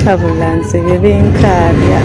Kabulanze bebinkaabya.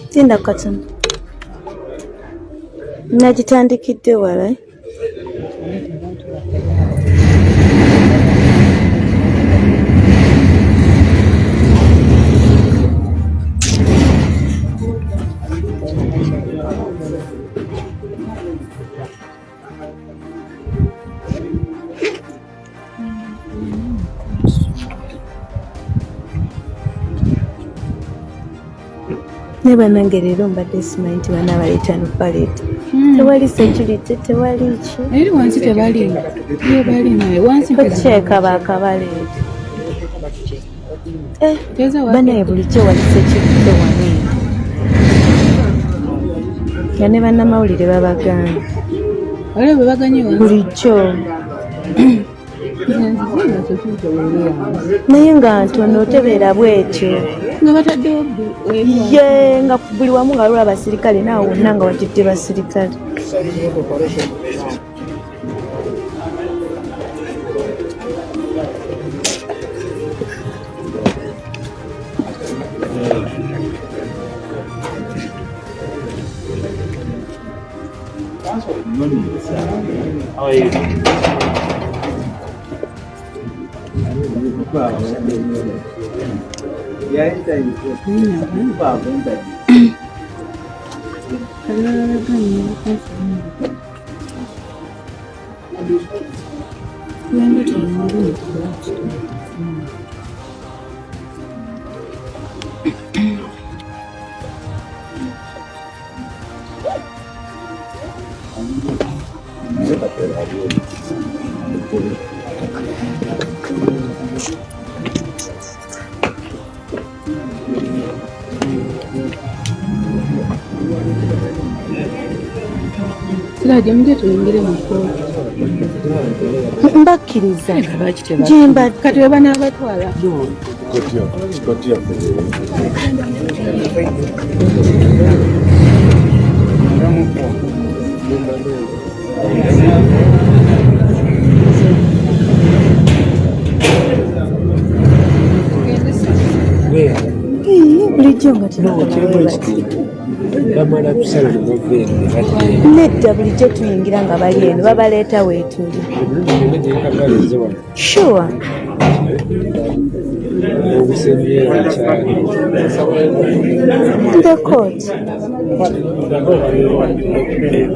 Tinda katono. Nakitandikidde wala. Neba nangerero mbadde simanyi nti bana abayita NUP parade. Tewali security, tewali ki. Eri wansi tebali. Ye bali naye wansi kucheeka bakabaleeta. Banaye bulijjo wali security wali. Yane bannamawulire babaganye. Wale babaganye wansi. Bulijjo. Naye nga ntono otebeera bwetyo. Nga batadde ye nga buli wamu nga waliwo abasirikale naawe wonna nga wajjudde basirikale. Siraje mje tuingire mu kkooti. Mbakkiriza. Jimba Kati we bana abatwala. Kotia. Where? bulijjo nga nedda bulijjo tuyingira nga bali eno babaleeta weetuli sure the court.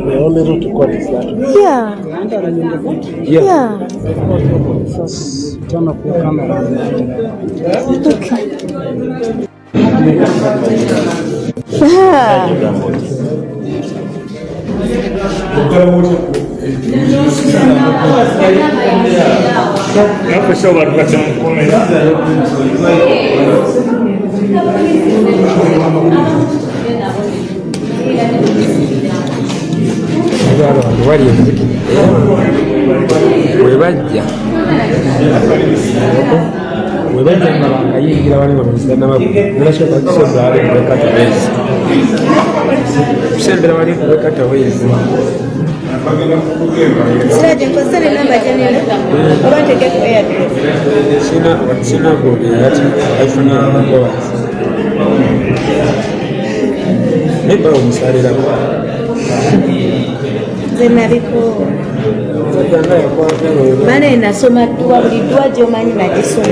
The only route to court is that. Yeah. Turn off your camera. Okay. webajja nga bangayingira bali kusembera bali kubekata wezi sina gogeyati aifuniragoa neba omusalirako zenabiko bane nasoma dduwa buli dduwa gyomanyi nagisoma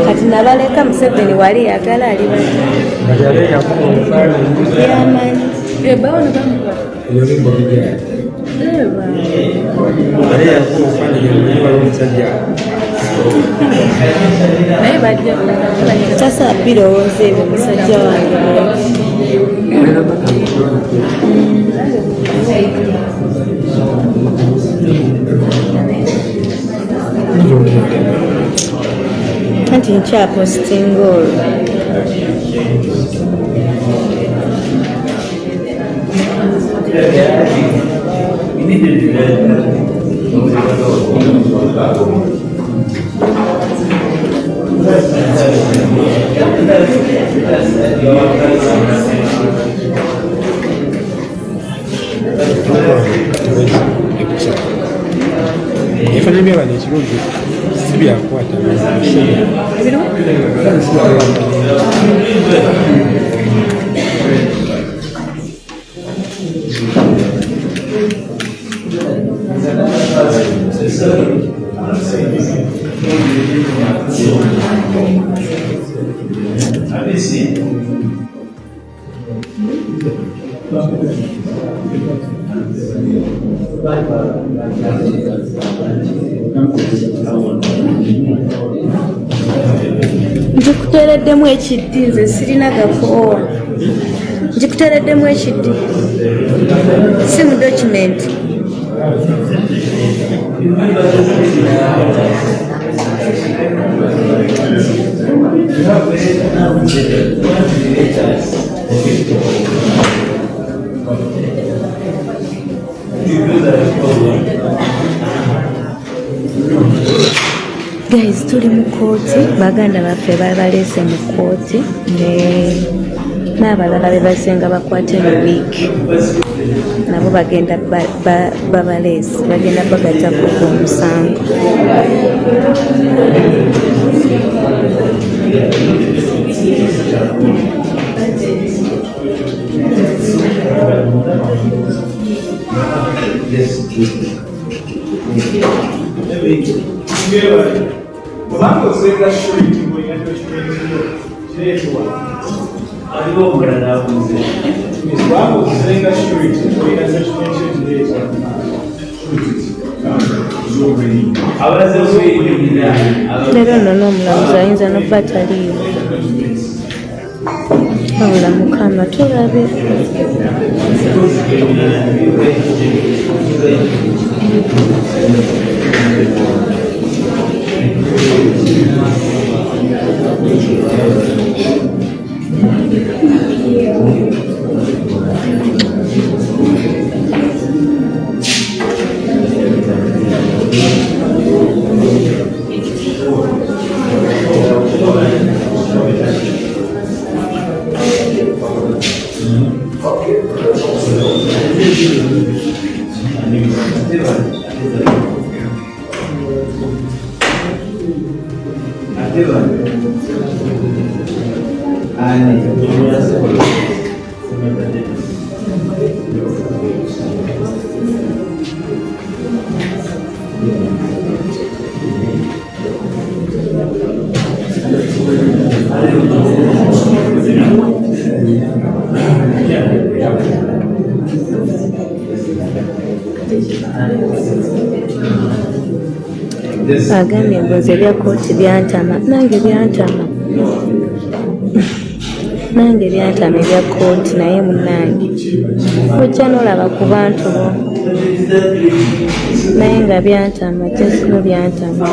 kati nabaleka Museveni wali yagala alibayamanyi tasa birowooza ebyo musajja wange anti nkyapostinga olwo ebifaananyi byabano ekirungi si byakwata Njikutereddemu ekiddi nze sirina gakoowa njikutereddemu ekiddi si mu document guys tuli mu kooti baganda baffe babaleese mu kooti n'abalala be basenga bakwate mu wiiki nabo bagenda babaleese bagenda bagatako ku musango leero nno n'omulamuzi ayinza n'okuba taliiwo wabula mukama tulabe Agambye mbuzi ebya kooti byantama, nange byantama, nange byantama ebya kooti, naye munnange ojja n'olaba ku bantu bo, naye nga byantama, kyesino byantama.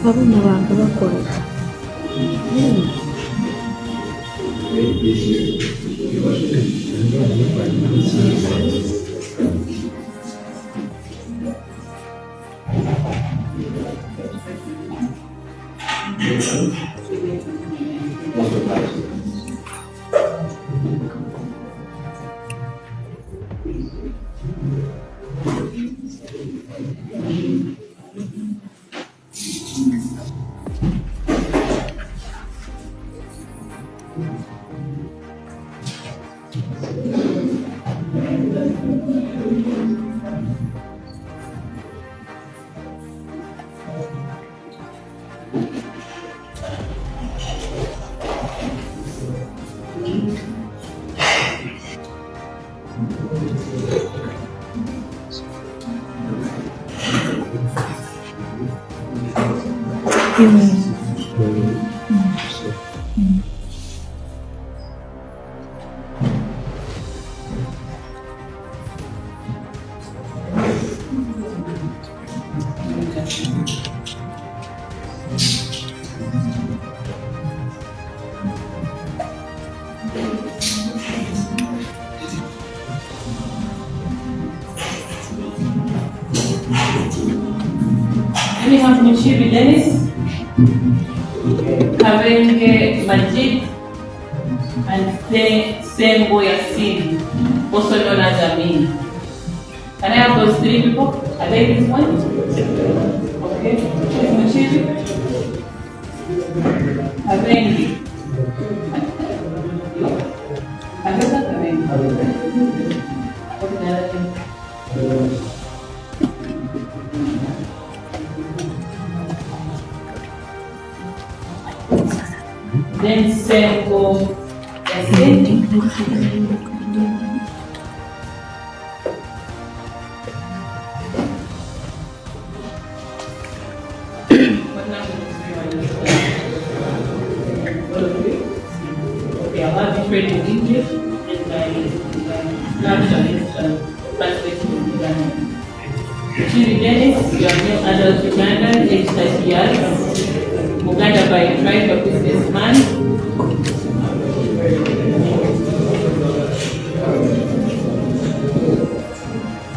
abaana bange bakwata. We have Mshibi Dennis, Kavenge Majid, and Sengo Yasin, also known as Amin. Can I have those three people? Are they this one? Okay. Mshibi, Kavenge. Then Sengo Yasin. Okay, I have it ready in English and my translation in Uganda. Chiri Dennis, you are new adult Ugandan, age 30 years, Uganda by tribe of businessman.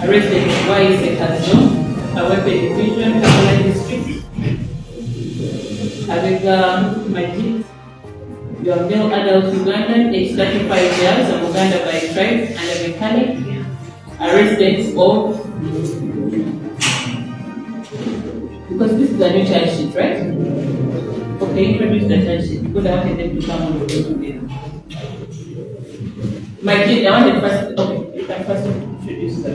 Arrested in Wise Casino, a weapon division, Kampala district. Kavenge Majid, you are male adult Ugandan, age 35 years, a Uganda by tribe and a mechanic. Arrested of, because this is a new charge sheet, right? Okay, introduce the charge sheet because I wanted them to come on the way together. My kid, I wanted first, okay, you can first introduce the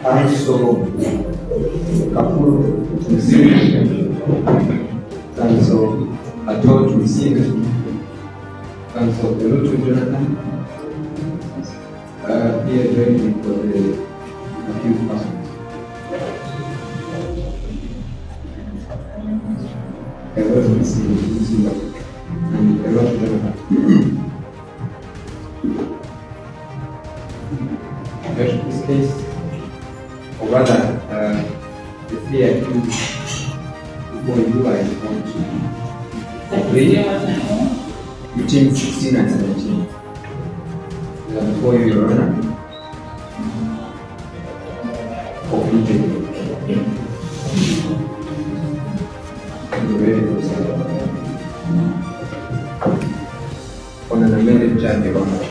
Also, couple received, and so I told to receive it, and so the Lord Jonathan here ready for the accused person. I was received, and the Lord Jonathan. This case, or rather, the fear accused before you are want to agree between 16 and 17. Before you, Your Honor, completed. On an amended charge, Your Honor.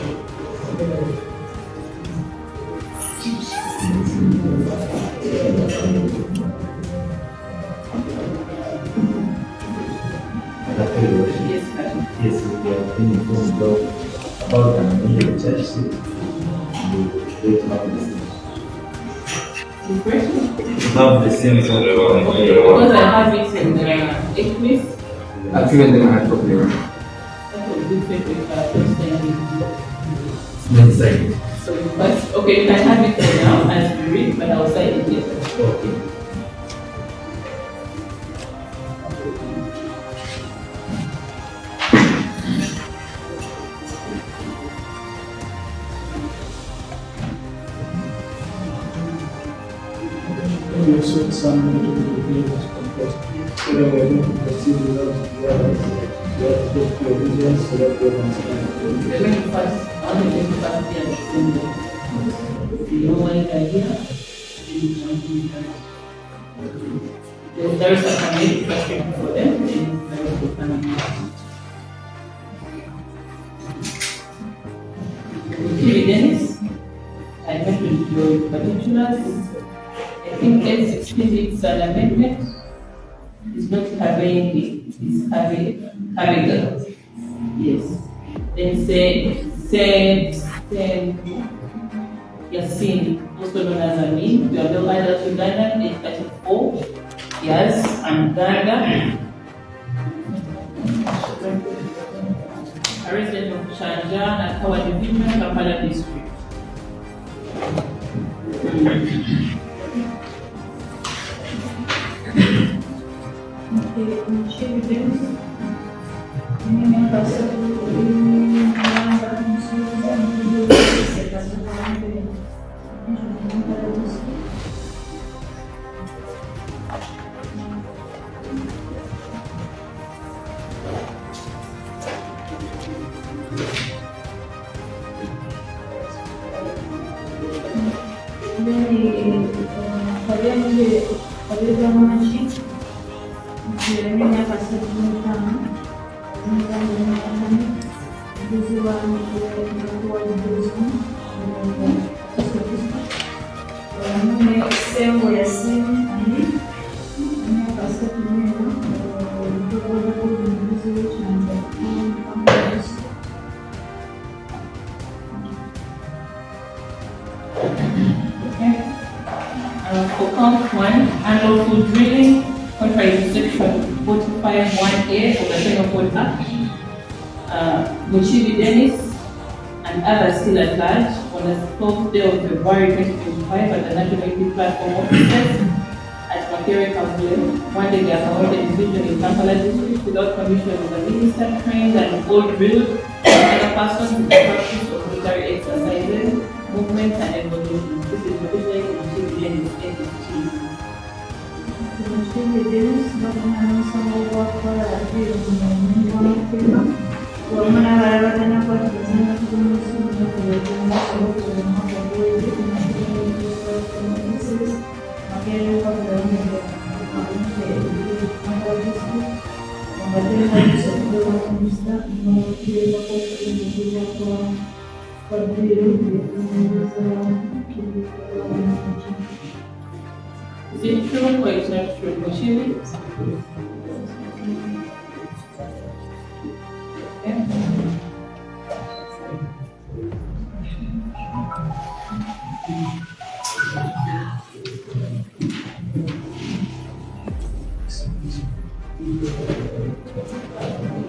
Yes, we have been informed about an amended charge sheet. We have the same sort of because I have it in the Eclipse. I've given them a hard copy. That would be let's say. So first, okay, you can have it for now as we read, but I'll sign it later. Okay. suit some to be composed. So that we are going to proceed without the others. We have to take your vision so that we understand. The very first, only the first year of Sunday. The only idea is there is a family question for them. There is a family. Dennis, I went to your particulars. I think N16 is an amendment. It's not carrying it, it's carrying it. Yes. Then Yasin, also known as Amin, we are well adult Uganda, age 34 years, and Uganda. A resident of Chanja and Kawa Division, Kampala District. For count 1, unlawful drilling, contrary to section 45(1)(a) of the Penal Code Act, Mushibi Dennis and others still at large on the 12th day of February 2025 at the National Unity Platform offices at Makere Kabule, one day they are promoted division in Kampala District without permission of the minister, trained and all drilled other persons in the practice of military exercises, movements and evolution. This is officially Mushibi Dennis NUP. Is it true or is not true? Mushibi?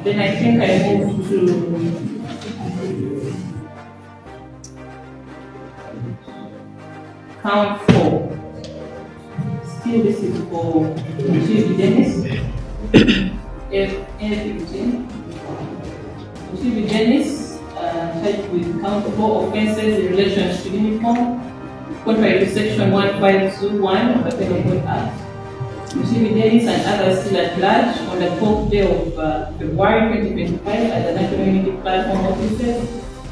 Then I think I move to count 4. Still, this is for Mushibi Dennis. F15. Mushibi Dennis charged with count 4 offences in relation to uniform, contrary to section 1521 of the Penal Code Act. Mushibi Dennis and others still at large on the 12th day of February 2025 at the National Unity Platform offices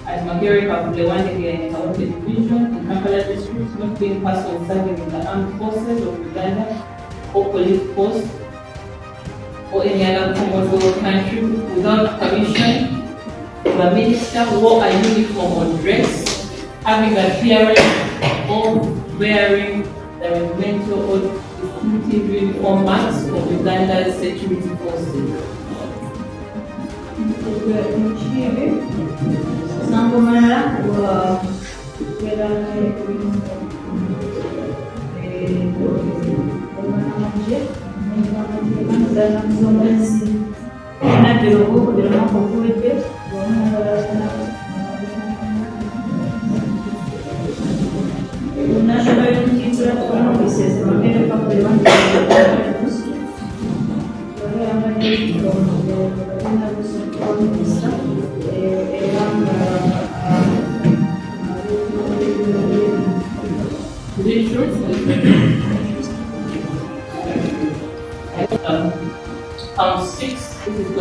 at Makere Kabule, one day in Kaunti Division in Kampala District, not being persons serving in the armed forces of Uganda or police force or any other Commonwealth country without permission of a minister wore a uniform or dress, having appearance or wearing the regimental or distinctive uniform marks of Uganda's security forces. Sangomara Count 6, this is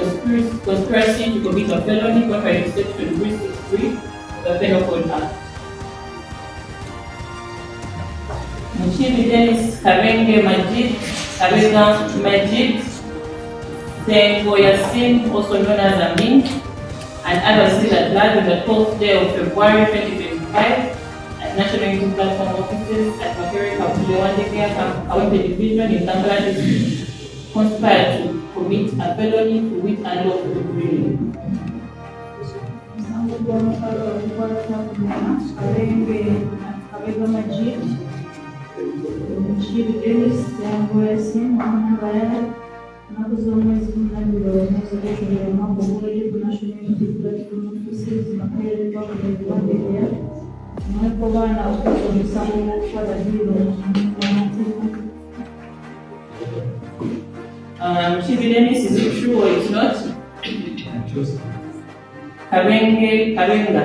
conspiracy to commit a felony contrary to section 363 of the Penal Code Act. Mchiri Dennis Karenge Majid, Karega Majid, Sengo Yasin, also known as Amin, and Abasibe at large on the 12th day of February 2025 at National Unity Platform offices at Makere Kapulewandeke County Division in Kampala District conspired to commit a felony to which unlawful agreement. Karega Majid, Mchiri Dennis, Sengo Yasin, mwezi mnamo wa mwezi wa mambo mwezi National Unity Platform offices Makere Kapulewandeke mwepo bana ukoso msango kwa dilo Mchiri Dennis, is it true or it's not? Karenga.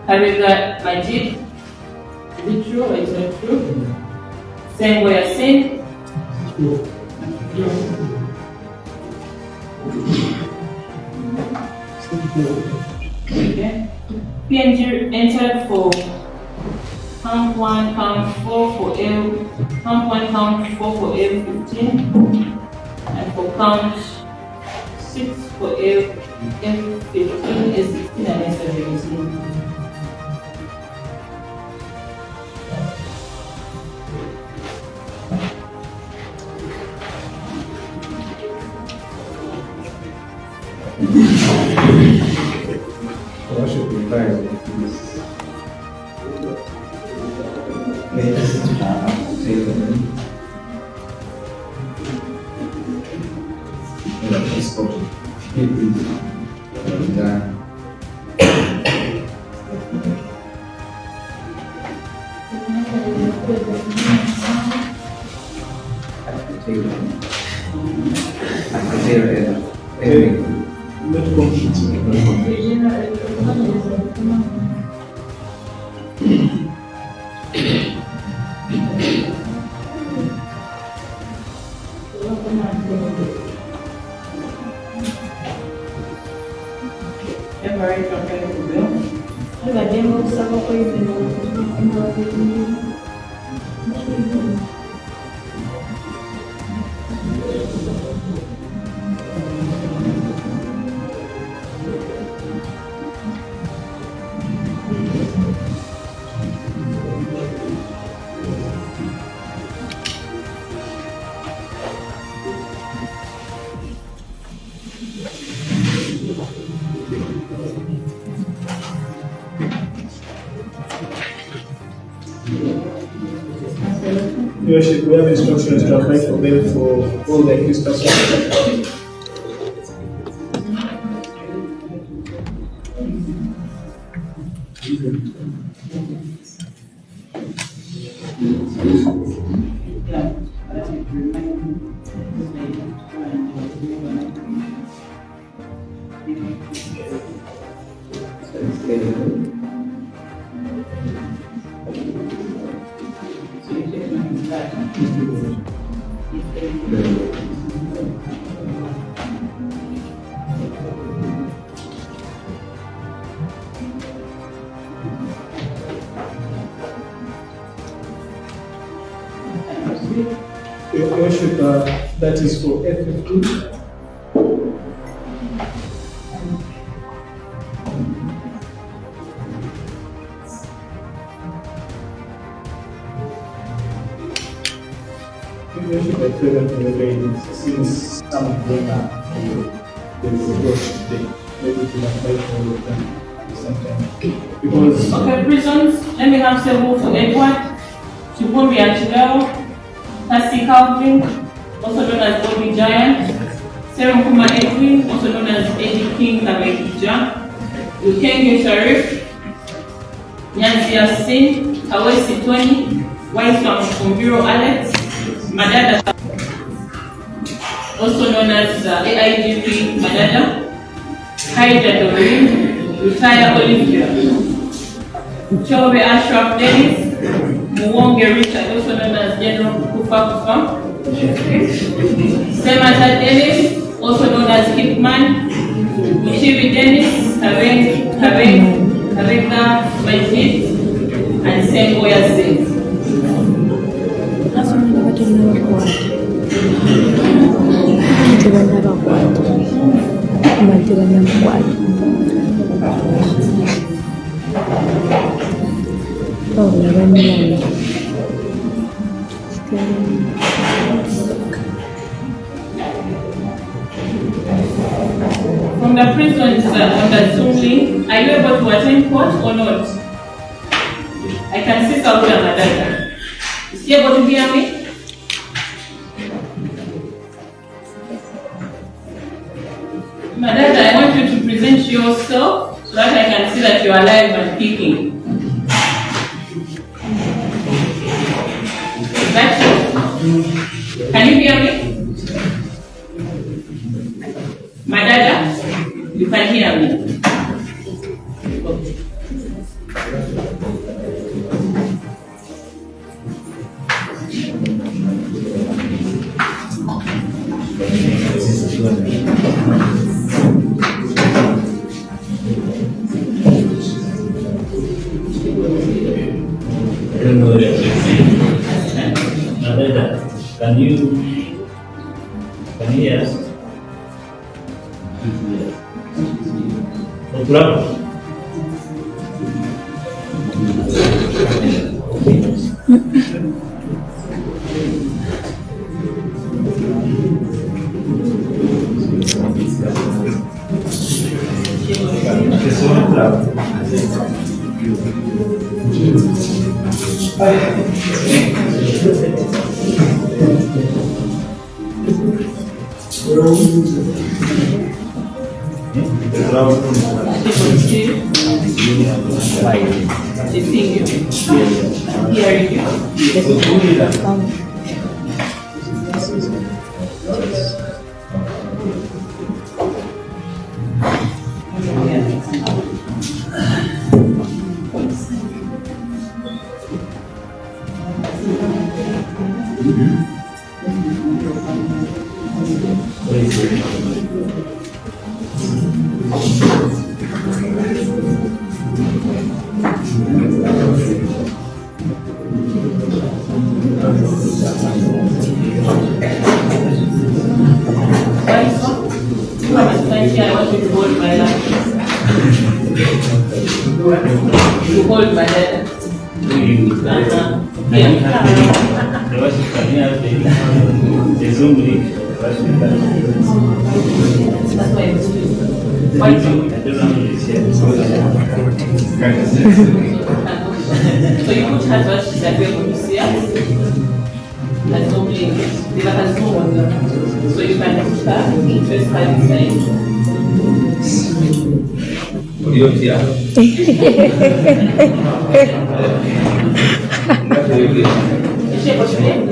Karega Majid, is it true or it's not true? Sengo Yasin? Okay. PNG entered for count 1, count 4 for L, count 1, count 4 for L15, and for count 6 for L15, S16, and S17. What should be advised with this? Latest statement. Your Worship, we have instructions to apply for bail for all the accused persons. Your Worship, that is for F15. Your Worship, I pray that in the way, since some of them are the reproach today, maybe we can apply for all of them at the same time. Because okay, prisons, let me have several for Edward, Chibumbi Achidao, Tasi Calvin, also known as Bobby Giant, Serum Kuma Edwin, also known as Eddie King Kamekija, Ubunkenke Sharif, Nyanzi Yasin, Awesi Tony, Waiswam Kumbiro Alex, Madada, also known as AIGP Madada, Haida Doreen, Rutaya Olivia, Chobe Ashraf Dennis, Muwonge Richard, also known as General Kufa Kufa. Senator Dennis, also known as Hitman. Mushiri Dennis, Karega Majid, and Semboya Singh. From the prisons on the Zoom link, are you able to attend court or not? I can see Saudia Madada. Is he able to hear me? Madada, I want you to present yourself so that I can see that you are alive and kicking. Is that you? Can you hear me? Madada, you can hear me. I don't know that. Can you hear us? So you put her to us that we're going to see us. That's only there has no one. So you can put her interest her inside. Is she able to name?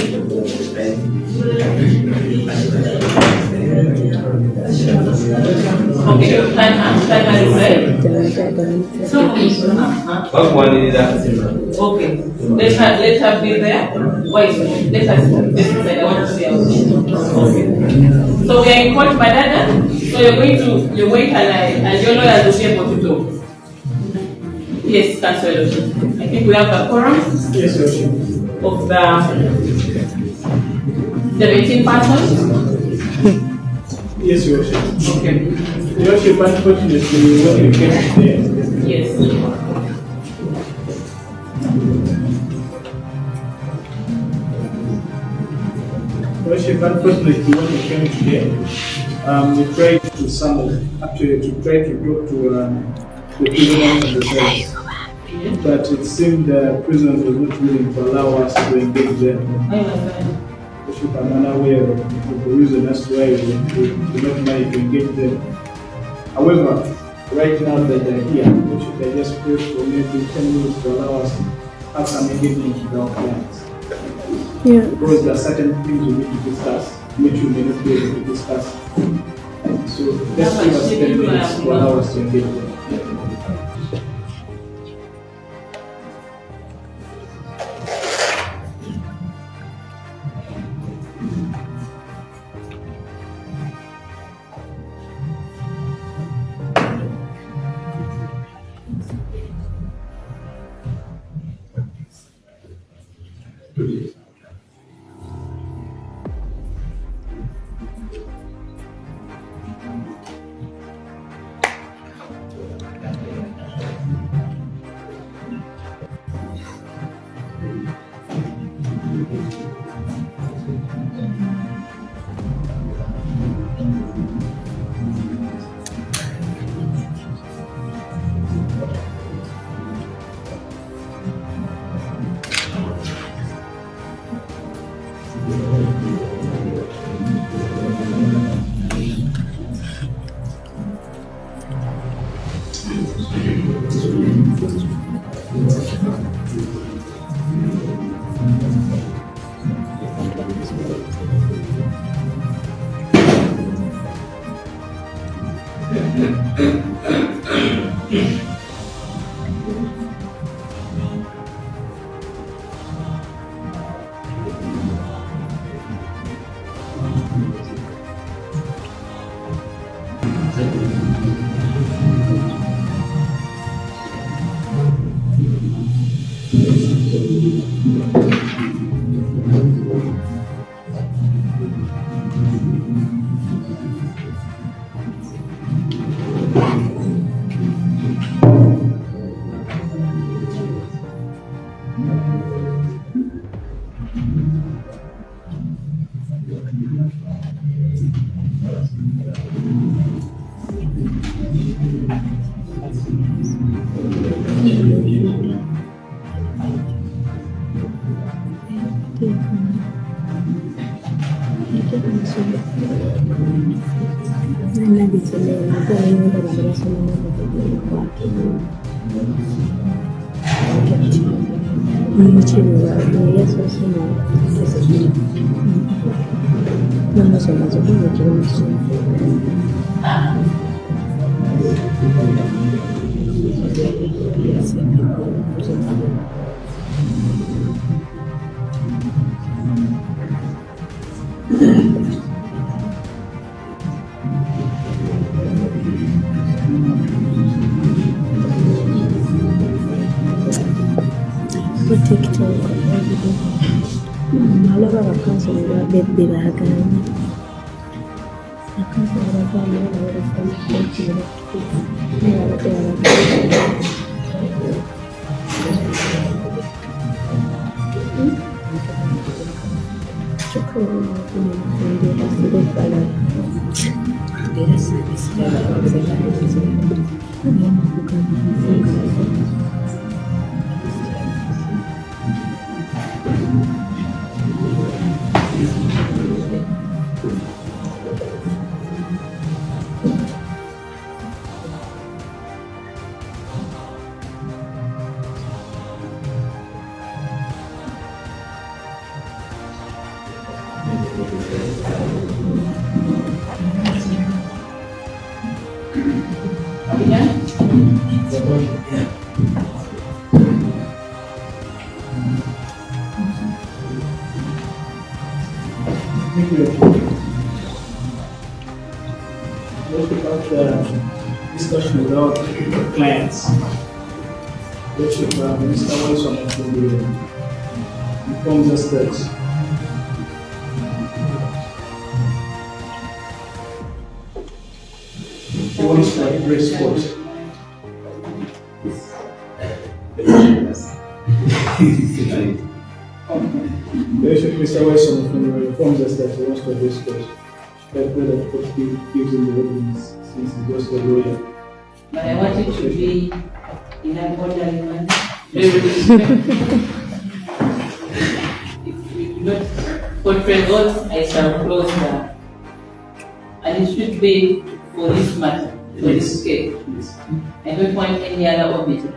Okay, can I read? Okay, let her be there. Why? Let us this side. I want to see. Okay. So we are in court, Madada. So you're going and your lawyers will be able to talk. Yes, Councillor. I think we have a quorum. Yes, Your Of the 17 persons. Yes, Your Worship. Okay. Your Worship, unfortunately, when you came today, Yes. Worship, unfortunately, when you came today, we tried to summon, actually to try to talk to the prisoners and the cells. But it seemed the prisoners were not willing to allow us to engage them. Worship, I'm unaware of the reason as to why we do not mind to engage them. However, right now that they're here, Worship, I just pray for maybe 10 minutes to allow us to have some engagement with our clients. Yeah. Because there are certain things we need to discuss, which we may not be able to discuss. So let's give us 10 minutes to allow us to engage them. Alaba abakazi bebbe baaganye akazi abaganye Let's about the discussion with our clients. Worship Mr. Wilson informs us that he wants to embrace sport. Mr. Wilson informs us that he wants to embrace sport. That brother gives him the evidence since he's just a lawyer. But I want it to be in an orderly manner. Very respectful. If we do not portray God, I shall close that. And it should be for this matter, for this case. I don't want any other omission.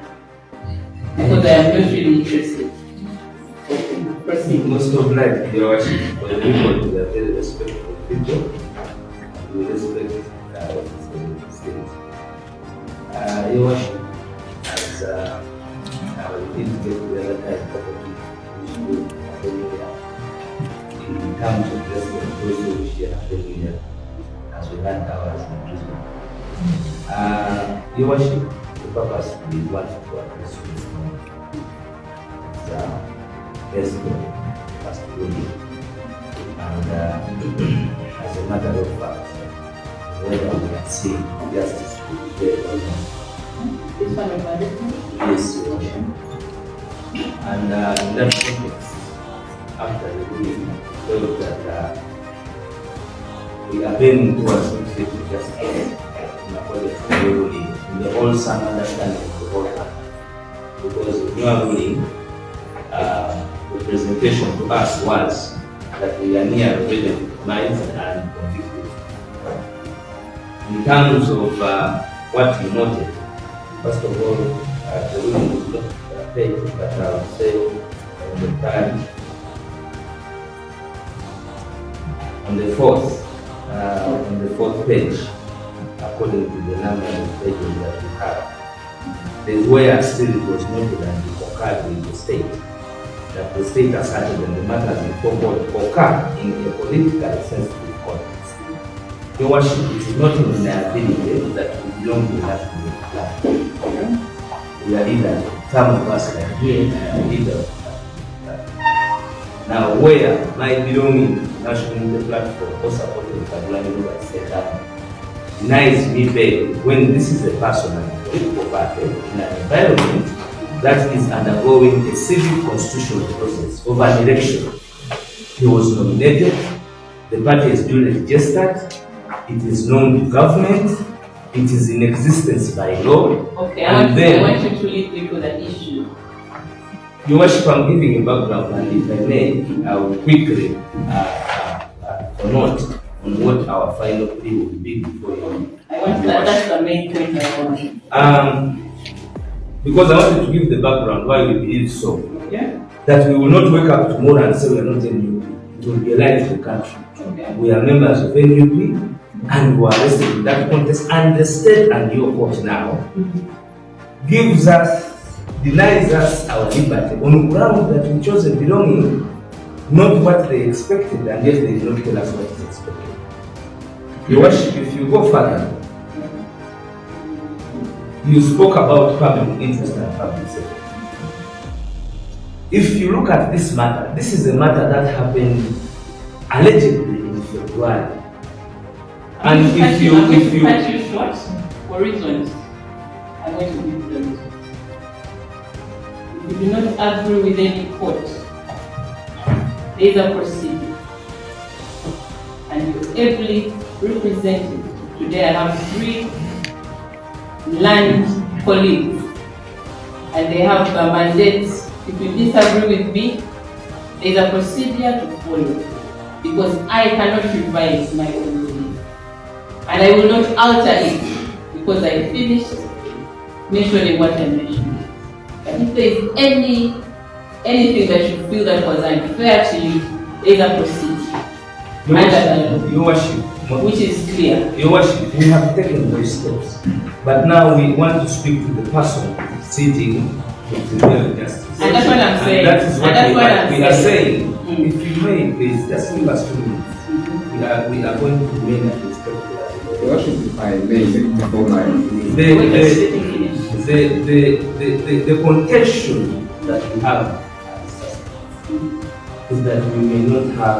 Because I am not really interested. Okay, proceed. Most of like your worship, for the people, they are very respectful people. We respect the state. Your worship, as our need to get the other type of property, we should go terms of respect, also we share every as we had ours in prison. Your worship, the purpose we want to address this morning is first building. And as a matter of fact, whether we can see justice will be there or not. This one about it? Yes, Your worship. And in that context, after the ruling, we felt that we are bending towards restorative justice in accordance with the ruling, in the whole sound understanding of the whole matter. Because in your ruling, the presentation to us was that we are near recognized and convicted. In terms of what you noted, first of all, the ruling was not paid, but I would say on the fourth page, according to the number of pages that we have, there's where still it was noted and we concurred with the state, that the state asserted that the matters in forward occur in a politically sensitive context. Your worship, it is not in the ability that we belong to that platform. We are leaders, some of us are here and leaders. Now, where my belonging to national unity platform or supporting Agatalinda by Satan denies me bail when this is a personal political party in an environment that is undergoing a civil constitutional process of an election. He was nominated, the party is duly registered, it is known to government, it is in existence by law. Okay, I want you to lead people that issue. Your worship, I'm giving a background, and if I may, I will quickly note on what our final plea will be before you. That's the main point I want. Because I wanted to give the background why we believe so. Okay. That we will not wake up tomorrow and say we are not NUP. It will be a lie to the country. Okay. We are members of NUP and we are arrested in that contest, and the state and your court now denies us our liberty on the ground that we chose a belonging, not what they expected, and yet they did not tell us what is expected. Your worship, if you go further, you spoke about public interest and public safety. If you look at this matter, this is a matter that happened allegedly in February. And if you cut you short for reasons, I'm going to give you the reasons. If you do not agree with any court, there is a procedure, and you're ably represented. Today I have 3 land colleagues, and they have a mandate. If you disagree with me, there is a procedure to follow, because I cannot revise my own ruling, and I will not alter it, because I finished mentioning what I mentioned. But if there is anything that you feel that was unfair to you, there is a procedure. Your worship, which is clear. Your worship, we have taken those steps, but now we want to speak to the person sitting with the real justice. And that's what I'm saying. And that is what we are saying. If you may, please, just give us 2 minutes. We are going to remain at this table. Your worship, if I may, before my the contention that we have is that we may not have.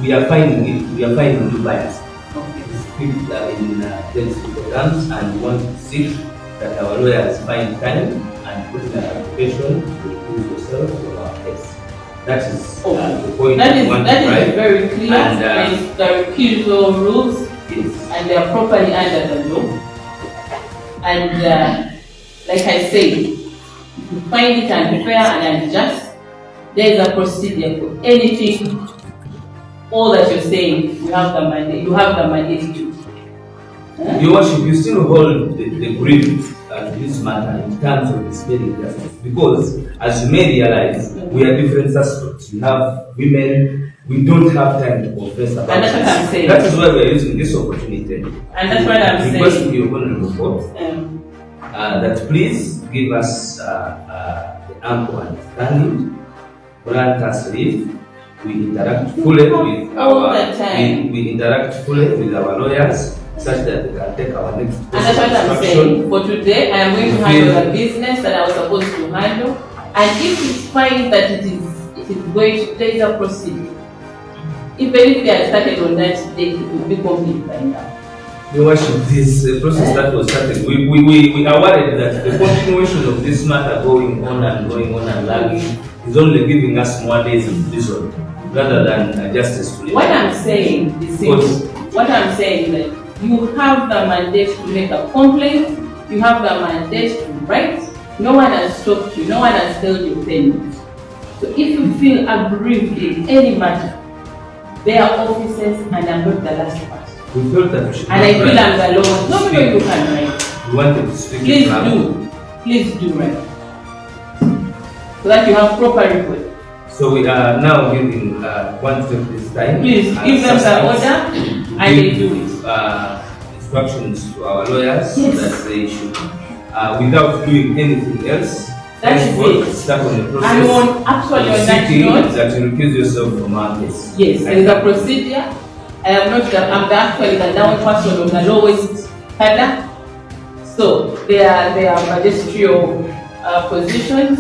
We are finding you biased. People are in legislative terms, and we want to seek that our lawyers find time and put in an application to recuse yourself from our case. That is the point that we is, want that to is drive. very clear. And the recusal rules, yes. and they are properly under the law. And like I said, if you find it unfair and unjust, there is a procedure for anything. All that you're saying, you have the mandate to. Your worship, you still hold the grip at this matter in terms of dispelling justice, because as you may realize, we are different suspects. We have women, we don't have time to confess about and that's what I'm saying. That is why we are using this opportunity. And that's what I'm saying. Requesting your honorable court that please give us the ample understanding, grant us leave we interact fully with All our the time. we interact fully with our lawyers such that they can take our next And that's what I'm saying. For today, I am going to handle the business that I was supposed to handle. And if it's fine that it is going to take a procedure, even if they had started on that date, it will be complete by now. Your Worship, this process that was started, we are worried that the continuation of this matter going on and lagging is only giving us more days of prison rather than justice. What I'm saying is simple. What I'm saying is that you have the mandate to make a complaint, you have the mandate to write, no one has stopped you, no one has held your pen. So if you feel aggrieved in any matter, there are officers and I'm not the last person. We felt that we should. And I feel I'm the lowest. No, you can write. We wanted to speak. Please do write. So that you have proper report. So we are now giving one step this time. Please give them the order and they do it. Instructions to our lawyers so that they should, without doing anything else, that is it. Start on the process. And actually on that note, that you recuse yourself from our case. Yes, there is a procedure. I am not actually the down person on the lowest cadre. So there are magisterial positions.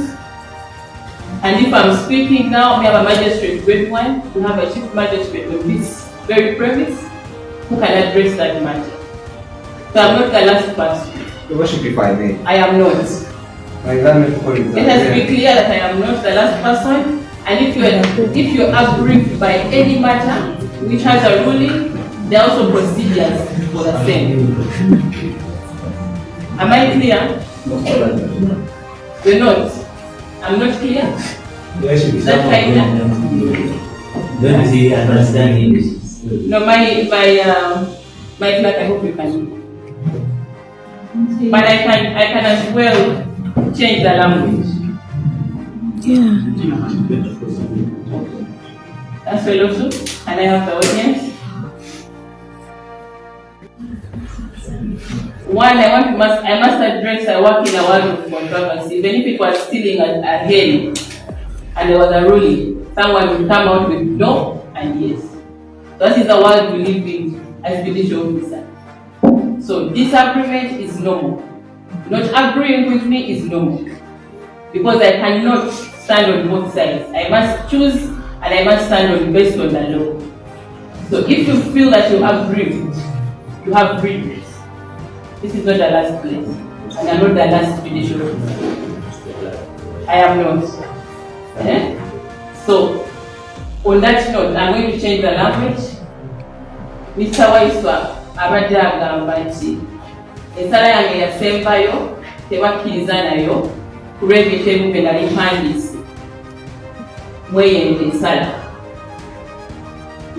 And if I'm speaking now, we have a magistrate grade 1, we have a chief magistrate on this very premise who can address that matter. So I'm not the last person. Your Worship, if I may. I am not. My government colleagues. Let us be clear that I am not the last person. And if you are aggrieved by any matter which has a ruling, there are also procedures for the same. Am I clear? We're not. I'm not clear? Is that kind of? Don't you understand English? No, my clerk, I hope you can. But I can as well change the language. Yeah. That's well also. Can I have the audience? One, I must address I work in a world of controversy. Even if it was stealing a hen and there was a ruling, someone will come out with no and yes. That is the world we live in as judicial officer. So disagreement is normal. Not agreeing with me is normal. Because I cannot stand on both sides. I must choose and I must stand on based on the law. So if you feel that you have grieved, you have grieved. This is not the last place. And I'm not the last judicial officer. I am not. So, on that note, I'm going to change the language. Mr. Waiswa, abadde agamba nti ensala yange yasembayo tebakkiriza nayo ku lw'ebintu bye nali mpandiise mweyenda ensala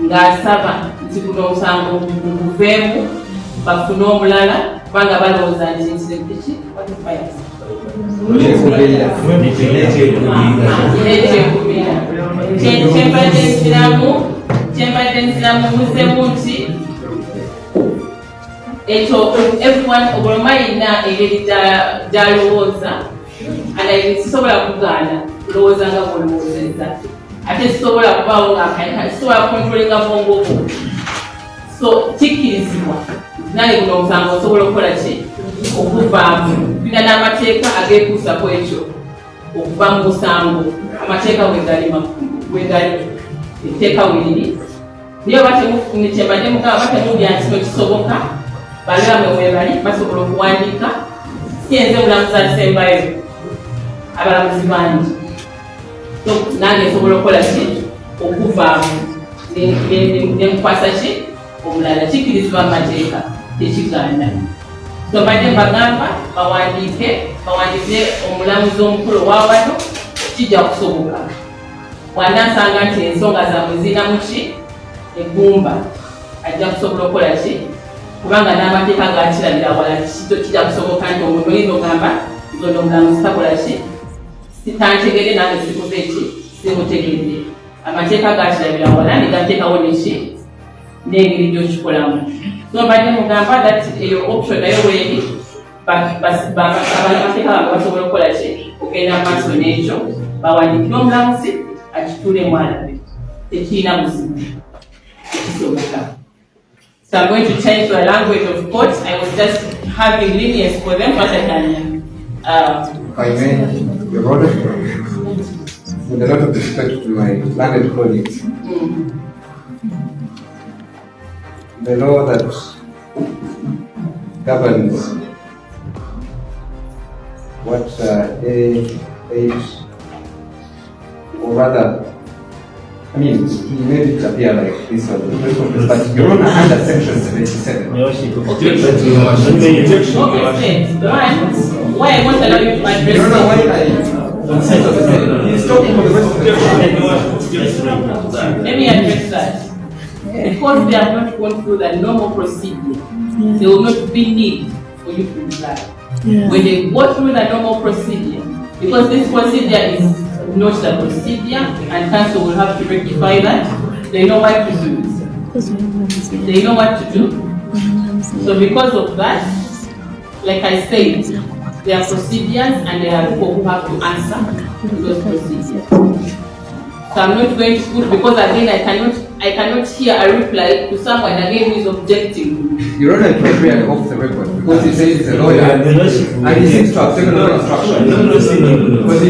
ng'asaba nti guno omusango guveemu bafune omulala kubanga balowooza nti nti kyembadde nsiramu muzzemu nti ekyo everyone obuloma yina engeri gy'alowooza ate sisobola kugaana kulowooza nga bw'olowoozezza ate sisobola kubaawo nga sisobola kontrolinga bwongo bwo so kikkirizibwa nange guno omusango osobola okukola ki okuvaamu tulina n'amateeka ageekuusa ku ekyo okuva mu musango amateeka wegali etteeka weriri naye oba kyembadde mugamba batemulya nti kino kisoboka balabame webali basobola okuwandiika siyenze omulamuzi asembayo abalamuzi bangi nange nsobola okukola ki okuvaamu nemukwasa ki omulala kikkirizibwa mu mateeka tekigaana so badde mbagamba bawandiike omulamuzi omukulu owawano kijja kusoboka bw'anaasanga nti ensonga zammwe zirina muki eggumba ajja kusobola okukola ki kubanga n'amateeka gakirabira wala kijja kusoboka nti omuntu oyinza ogamba zono omulamuzi takola ki sitantegedde nange sikuva eki simutegedde amateeka gakirabira wala negateekawo neki n'engeri gy'okikolamu so mbadde mugamba that eyo option nayo weeri abamateeka bange basobola okukola ki okugenda mu maaso n'ekyo bawandiikire omulamuzi akituulemu alabe tekirina buzibu. So I'm going to change the language of court. I was just having lenience for them, but I can. If I may, Your Honor, with a lot of respect to my learned colleagues, the law that governs what A8, or rather, I mean, he made it appear like this was the first one, but Your Honor, under section 77. Why I won't allow you to address Your Honor, he's talking for the rest of the Let me address that. Because they have not gone through the normal procedure, there will not be need for you to reply. When they go through the normal procedure, because this procedure is not the procedure, and council will have to rectify that, they know what to do. They know what to do. So because of that, like I said, there are procedures and there are people who have to answer those procedures. So I'm not going to put, because again I cannot hear a reply to someone again who is objecting. Your Honor, it was really off the record because he says he's a lawyer and he seems to have taken no instruction. Because he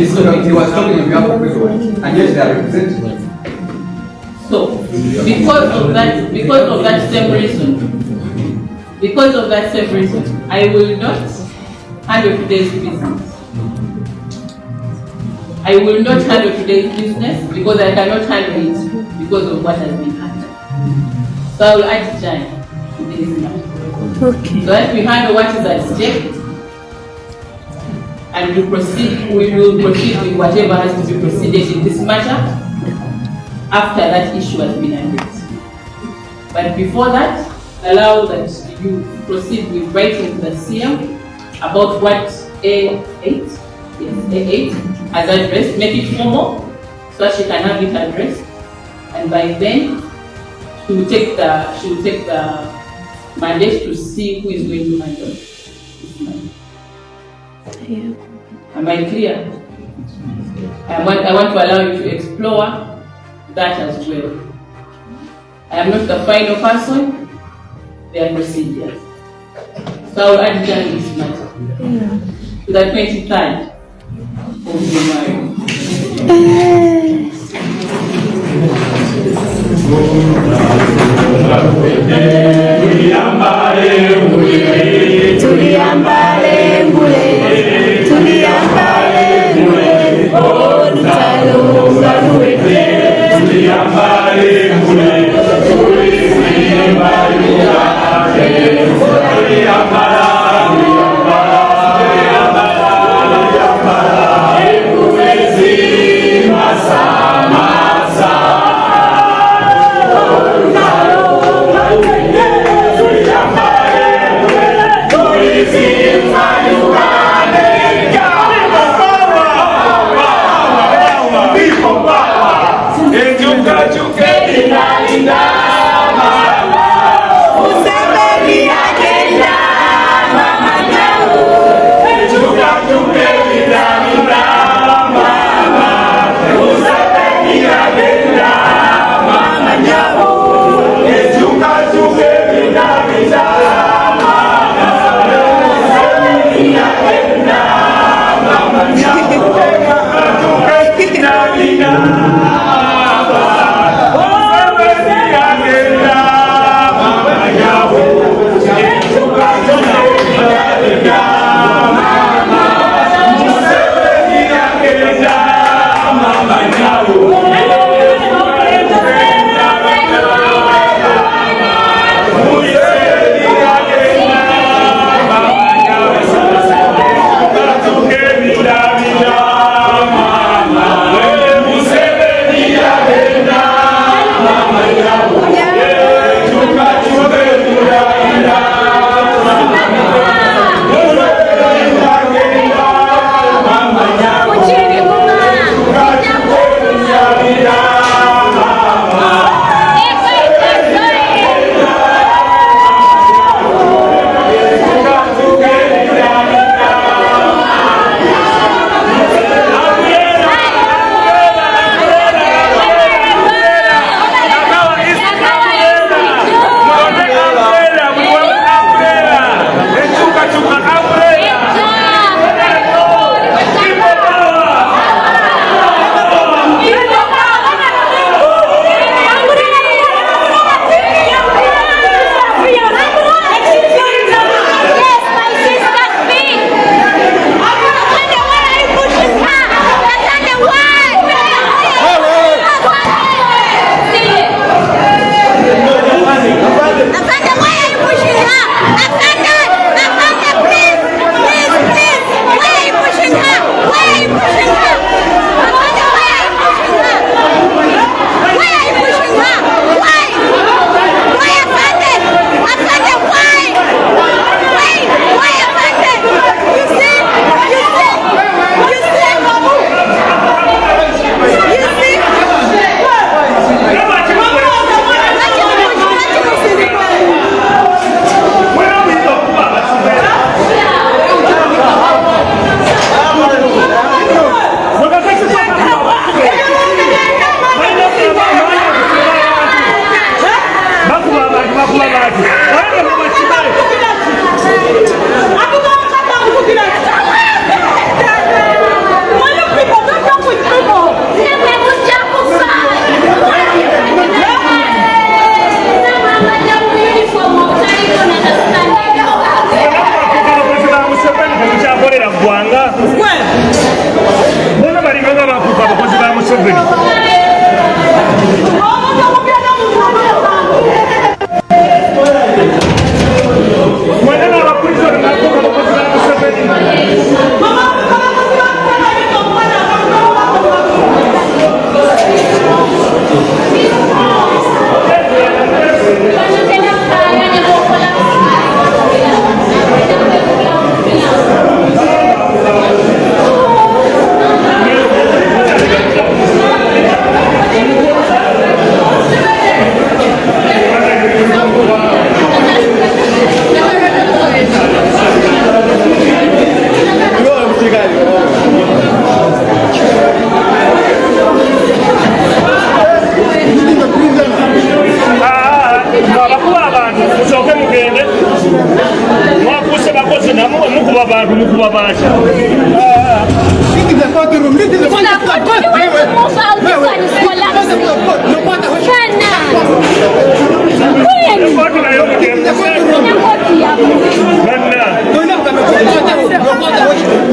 was talking on behalf of everyone and yet they are representing. So because of that same reason, I will not handle today's business. I will not handle today's business because I cannot handle it because of what has been handled. So I will adjourn today's matter. Okay. So let me handle what is at stake and we will proceed with whatever has to be proceeded in this matter after that issue has been addressed. But before that, allow that you proceed with writing to the CM about what A8 has addressed, make it formal so that she can have it addressed, and by then she will take the mandate to see who is going to handle this matter. Am I clear? I want to allow you to explore that as well. I am not the final person, there are procedures. So I will adjourn this matter to the 23rd of January.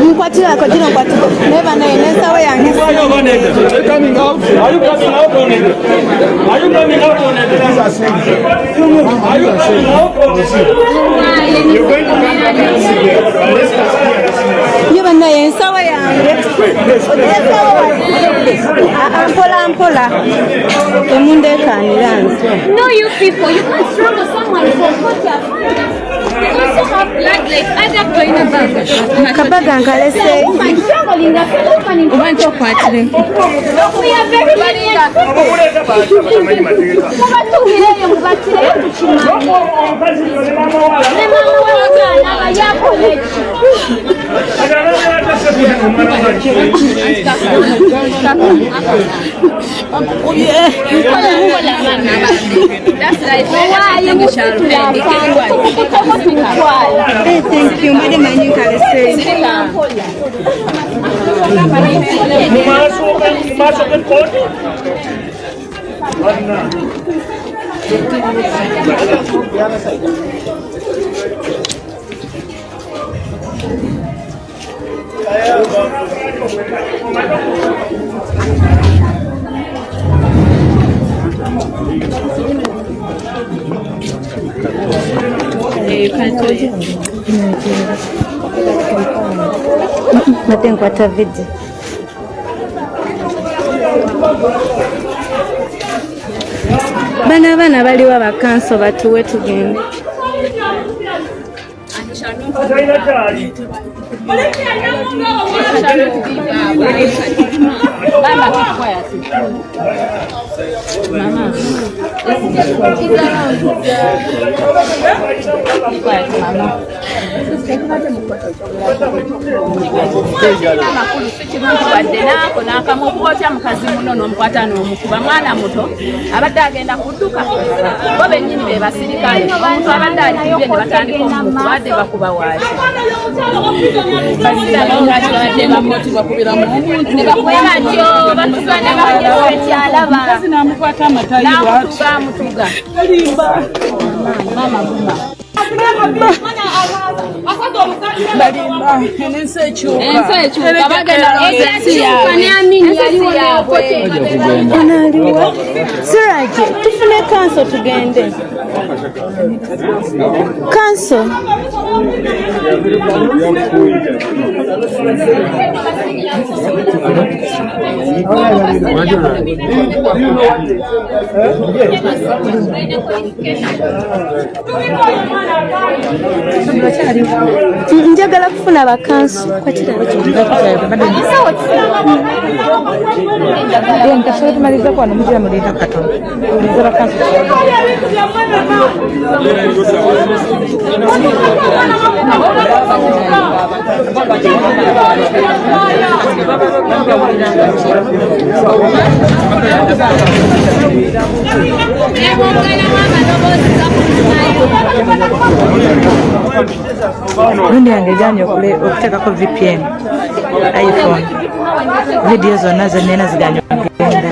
Mkwatira kwa jina mkwatira. Never know. Nesa we yangi. Are you coming out? Are you coming out on it? Are you coming out on it? Are you coming out on it? You're going to come back and see them. Never know. Nesa we yangi. Ampola. Emunde kaniranso. No, you people, you can't struggle someone for what you have. We also have blood like other going about. Kabaga ngalese. Woman struggling, the woman in front of us. We are very lenient. That's right. Thank you, Madam Manukalese. Natenkwata video. Bana baliwa bakanso batuwe tugende. Mama. Mukazi munono mkwata n'omukuba mwana muto abadde agenda kudduka bo bennyini be basirikale omuntu abadde alikibye ne batandika omukubadde bakuba waaki ne bakwera tyo batugane bakyalaba namukwata amatayi mutuga mama buma balimba ensi ekyuka bagenda Analiwa. Siraje, tufune kanso tugende. Kanso. Njagala kufuna bakanso kwa kirabo nkasaba tumaliza kwano mujira mulira katono uliza bakanso Rundi yange janye okuteekako VPN iPhone video zonna zenina ziganye okugenda.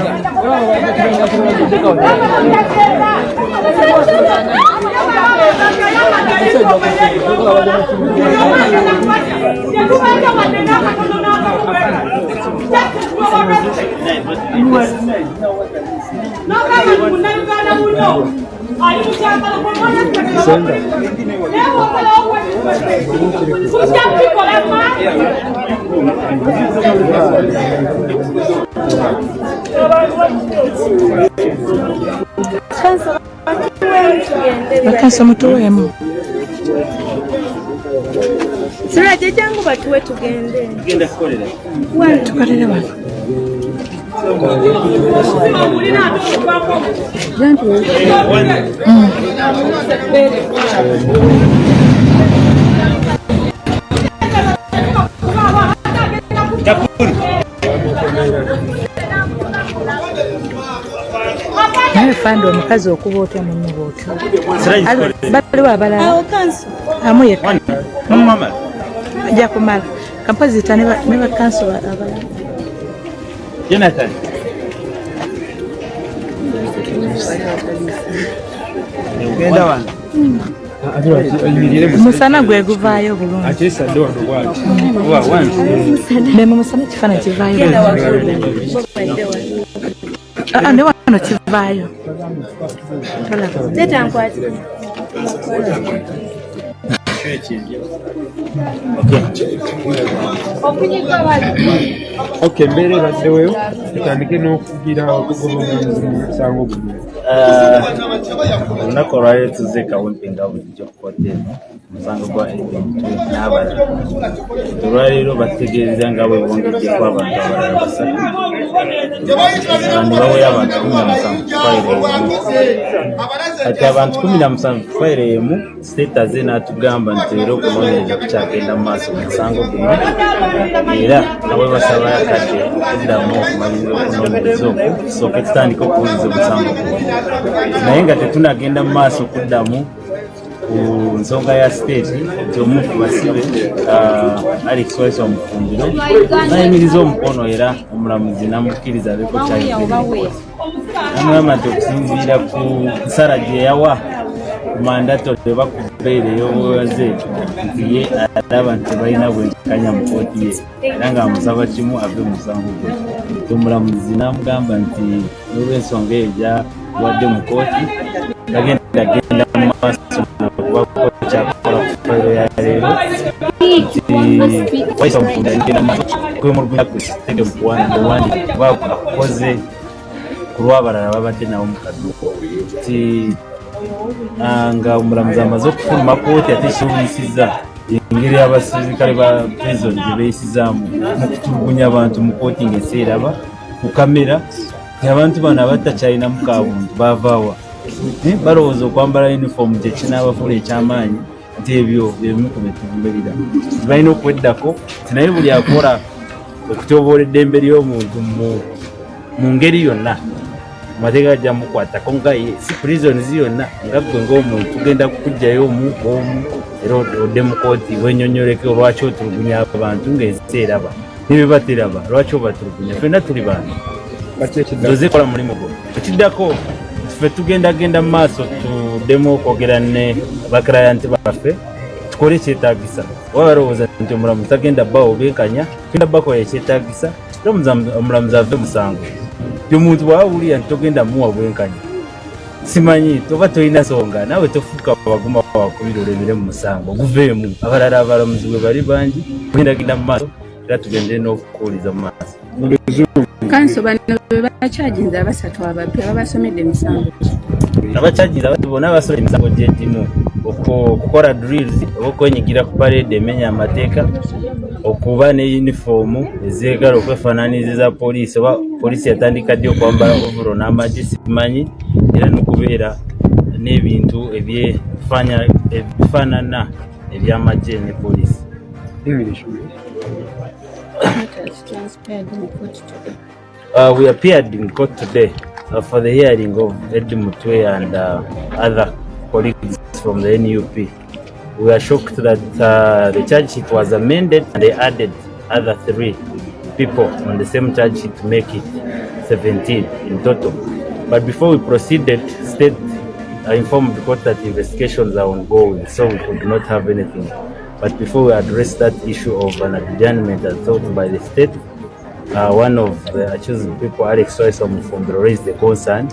Bakanso mutuwemu. Siraje jangu batuwe tugende. Tugenda kukolera. Wano tukolere wano. Fando omukazi okuba otya munno bwotyo. Baliwo abalala. Awo kanso. Amu yekka. Mama. ajja kumala kampozita ne bakansola abalala. Jonathan. Ugenda wano. Musana gwe guvaayo bulungi. Ate sadde wano bwati. Ne mu musana kifaananyi kivaayo. Ne wano kivaayo. Tetankwati. Okay, mbere baddeweyo tutandike n'okugira okugoba omusango guno. Olunaku olwaleero tuzze kawempinga bulijjo ku kkooti eno omusango gwa n'abalala. Olwaleero bategeeza nga bwe bongejjeko abantu abalala basatu. Ne baweeyo abantu 17 fayiro emu. Kati abantu 17 fayiro emu siteetaze n'atugamba nti era okunoonyereza kukyagenda mu maaso mu musango guno era nga bwe basaba kati okuddamu okumaliriza okunoonyereza okwo tusooke tutandike okuwuliza omusango guno. Naye nga tetunagenda mu maaso okuddamu ku nsonga ya siteeti nti omu ku basibe Alex Wise omufumbiro nayimiriza omukono era omulamuzi namukkiriza abeko kyayogera. Namugamba nti okusinziira ku nsala gye yawa ku mandato oba ku bbeere ey'obwewaze nti ye alaba nti tebalina bwenkanya mu kooti ye era ng'amusaba kimu ave mu musango gwe. Omulamuzi namugamba nti n'olw'ensonga eyo gyawadde mu kooti genda mu maaso okuba kyakola ku fayiro ya leero nti Wise omufumbiro agenda mu maaso kwemulugunya ku kitege mu kuwandiika kuba akoze ku lw'abalala babadde nawo mu kaduuko nti nga omulamuzi amaze okufuluma kooti ate kiwunyisizza engeri abasirikale ba prison gye beeyisizaamu mu kutulugunya abantu mu kooti ng'eseeraba ku kamera nti abantu bano abatakyalinamu kaabuntu baavaawa balowooza okwambala uniform gye kinaabafuula ekyamaanyi nti ebyo byebimu ku betuvumirira balina okweddako nti naye buli akola okutyoboola eddembe ly'omuntu mu ngeri yonna amateeka gajja mukwatako nga ye si prisons yonna nga gwe ng'omuntu tugenda kukugjayo omu era odde mu kooti wennyonnyoleke olwaki otulugunya abantu ng'ensi eraba nebye bateraba lwaki obatulugunya ffenna tuli bantu oze kola mulimu gwo ekiddako ffe tugendagenda mu maaso tuddemu okwogera ne bakirayanti baffe tukole ekyetaagisa oba balowooza nti omulamuzi tagenda bbawo benkanya tugenda bakola ekyetaagisa era omulamuzi ave musango omuntu bwawulira nti togenda muwa bwenkanya simanyi toba tolina nsonga naawe tofuuka baguma wakubira olemere mu musango guveemu abalala abalamuzi bwe bali bangi tugendagenda mu maaso era tugendere n'okukuuliza mu maaso. Kanso bano bwe bakyaginza abasatu abapya babasomedde emisango abakyaginza abasatu bonna basomedde emisango gy'egimu okukola drills oba okwenyigira ku parade emenya amateeka okuba ne yunifoomu ezeegala okwefaananyiriza poliisi oba poliisi yatandika ddi okwambala ovuro n'amagye simanyi era n'okubeera n'ebintu ebifaanana ebyamagye ne poliisi. We appeared in court today for the hearing of Eddie Mutwe and other colleagues from the NUP. We are shocked that the charge sheet was amended and they added other 3 people on the same charge sheet to make it 17 in total. But before we proceeded, State informed the court that investigations are ongoing, so we could not have anything. But before we address that issue of an adjournment as thought by the State, one of the accused people, Alex Wise from raised the concern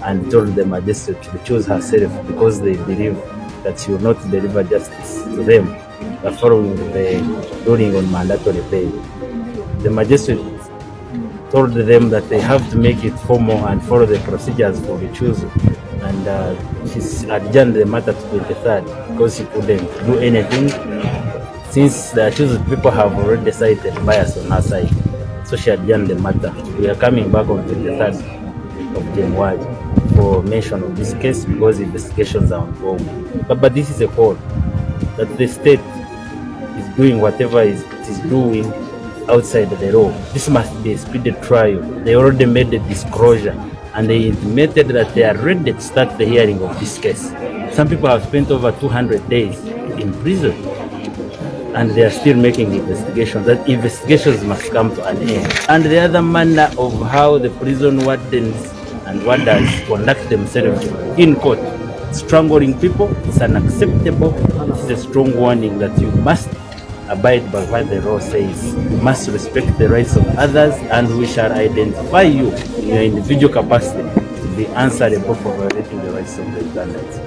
and told the magistrate to choose herself because they believe that she will not deliver justice to them following the ruling on mandatory pay. The magistrate told them that they have to make it formal and follow the procedures for the choosing, and she adjourned the matter to 23rd because she couldn't do anything since the accused people have already decided bias on her side. So she adjourned the matter. We are coming back on 23rd of January for mention of this case because investigations are ongoing. But this is a call that the State is doing whatever it is doing outside the law. This must be a speedy trial. They already made the disclosure and they intimated that they are ready to start the hearing of this case. Some people have spent over 200 days in prison. and they are still making investigations. That investigations must come to an end. And the other manner of how the prison wardens and warders conduct themselves in court, strangling people, is unacceptable. It's a strong warning that you must abide by what the law says. You must respect the rights of others, and we shall identify you in your individual capacity to be answerable for violating the rights of the Ugandans.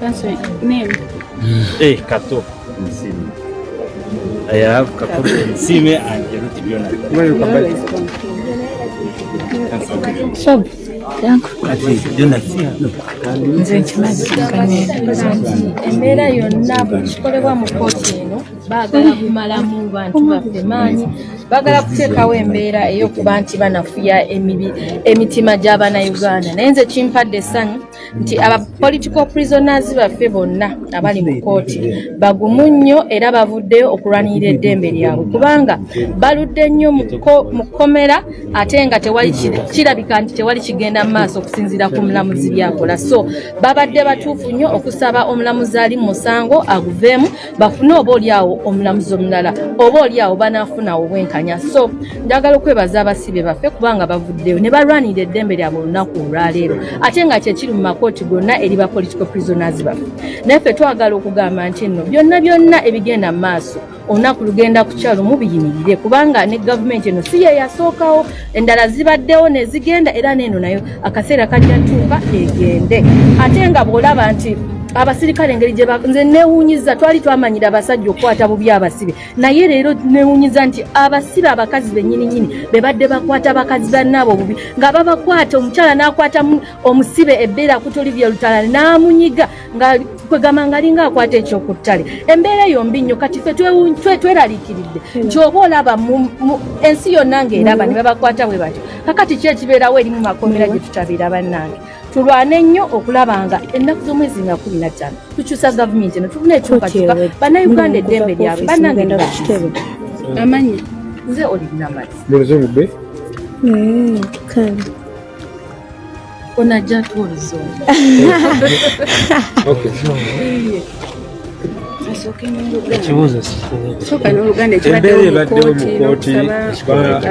That's right. Name? Hey, Kato Nsime. I have Kato Nsime and Jeruti Biona. So, embeera yonna bwekikolebwa mu kooti eno baagala kumalamu bantu baffe maanyi, baagala kuteekawo embeera ey'okuba nti banafuya emitima gy'Abannayuganda. Naye nze kimpadde essanyu nti aba political prisoners baffe bonna abali mu kooti bagumu nnyo era bavuddeyo okulwanirira eddembe lyabwe, kubanga baludde nnyo mu kkomera ate nga kirabika nti tewali kigenda mu maaso okusinziira ku mulamuzi byakola. So babadde batuufu nnyo okusaba omulamuzi ali mu musango aguveemu bafune oba oliawo omulamuzi omulala, oba oliawo banaafuna obwenkanya. So njagala okwebaza abasibe baffe kubanga bavuddeyo ne balwanirira eddembe lyabwe olunaku olwaleero, ate nga kyekiri mu makooti gonna eri ba political prisoners baffe. Naye ffe twagala okugamba nti nno byonna ebigenda mu maaso olunaku lugenda kukyalo mubiyimirire, kubanga ne gavumenti eno si ye yasookawo, endala zibaddewo ne zigenda, era n'eno nayo akaseera kajja tuuka egende. Ate nga bw'olaba nti abasirikale engeri gye nze neewuunyiza, twali twamanyira abasajja okukwata bubi abasibe, naye leero neewuunyiza nti abasibe abakazi bennyininyini be badde bakwata abakazi bannaabo bubi, nga babakwata omukyala n'akwata omusibe ebbeera akutolivya lutala n'amunyiga nga kwegamba ngalinga akwata ekyokuttale. Embeera yombi nnyo, kati ffe tweraliikiridde nti oba olaba ensi yonna ng'eraba ne babakwata bwe batyo, kakati ki ekibeerawo eri mu makomera gye tutabeera bannange. Tulwane nnyo okulaba nga ennaku z'omwezi nga 15 tukyusa gavumenti eno tufuna ekyukakyuka bannayuganda eddembe lyabwe bannange amanyi nze olina amazzi muluzungu be kale onajja tu oluzungu. Soka n'Oluganda ekibaddewo mu kooti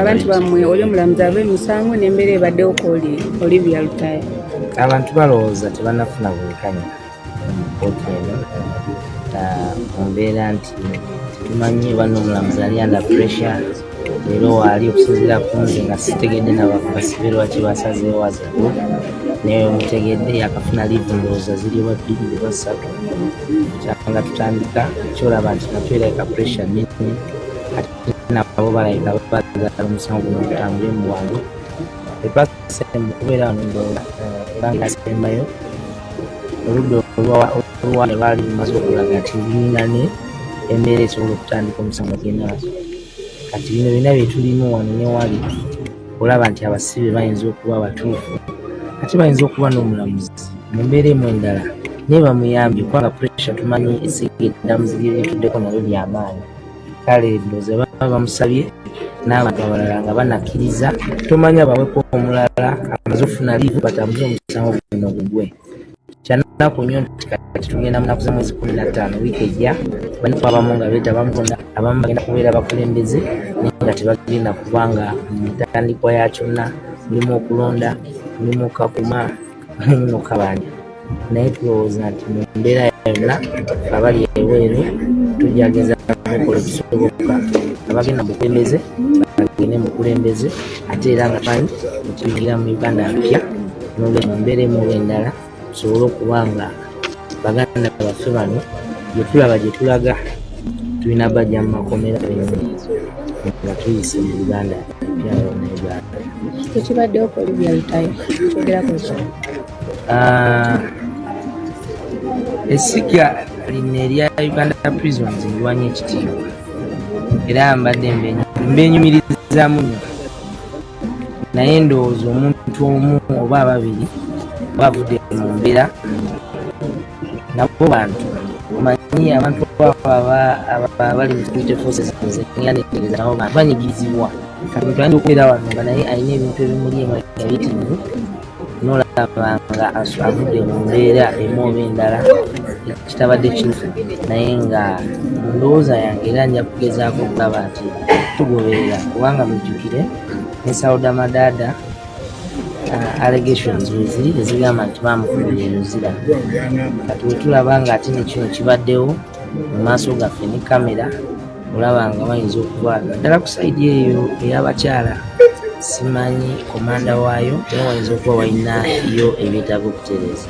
abantu bammwe oli omulamuzi abe musango n'embeera ebaddewo ko Olivia Lutaya. Abantu balowooza tebanafuna bwenkanya mu kooti eno mu mbeera nti tumanyi oba n'omulamuzi ali under pressure, leero waali okusinziira ku nze nga sitegedde n'abasibe lwaki basazeewo wazigulu, naye mutegedde yakafuna liivu ndowooza ziri oba 2 oba 3 kyanga tutandika kyolaba nti natwereka pressure nini ate nabo balayika bagala omusango guno gutambule mu bwangu. Epasemu kubeera wano ndowooza era nga asembayo oludda oluwale lwali lumaze okulaga nti lulingane embeera esobola okutandika omusango genaaso. Kati bino byonna byetulimu wano ne wali olaba nti abasibe bayinza okuba abatuufu ate bayinza okuba n'omulamuzi mu mbeera emu endala naye bamuyambye kubanga pressure tumanyi esigeddamu ziri ebituddeko nabyo byamaanyi. Kale ndowooza baba bamusabye n'abantu abalala nga banakkiriza tomanya baweko omulala amaze okufuna liivu batambuze omusango guno gugwe. Kyanaku nnyo nti kati tugenda mu nnaku z'omwezi 15 wiiki ejja bantu abamu nga beetabamukonda abamu bagenda kubeera bakulembeze naye nga tebagenda kubanga mu ntandikwa ya kyonna mulimu okulonda, mulimu okakuma, mulimu okabanja. Naye tulowooza nti mu mbeera yonna abali ebweru tujageza okukola ekisoboka abagenda mu kulembeze bagende mu kulembeze ate era nga manyi tuyigira mu Uganda mpya n'olwekyo mu mbeera emu endala tusobole okuba nga baganda baffe bano gye tulaba gye tulaga tulina bajja mu makomera nga tuyise mu Uganda mpya yonna Uganda. Tekibaddewo ko Olivia Lutaya kyogerako ki? Essiga lino erya Uganda Prisons liwanya ekitiibwa era mbadde mbenyumirizaamu nnyo, naye ndowooza omuntu omu oba ababiri bavudde mu mbeera nabo bantu omanyi abantu abali mu security forces nzenetegereza nabo bantu banyigirizibwa. Kati tuyinza okubeera wano nga naye alina ebintu ebimuli ebiyitirivu n'olaba nga avudde mu mbeera emu oba endala ekitabadde kifu naye nga ndowooza yange era nja kugezaako okulaba nti tugoberera kubanga mujjukire ne Sauda Madada allegations weziri ezigamba nti bamukubira emizira kati wetulaba nga ate nekino kibaddewo mu maaso gaffe ne kamera olaba nga bayinza okuvaaga ddala ku saidi eyo ey'abakyala simanyi komanda waayo naye wayinza okuba walinayo ebyetaaga okutereeza.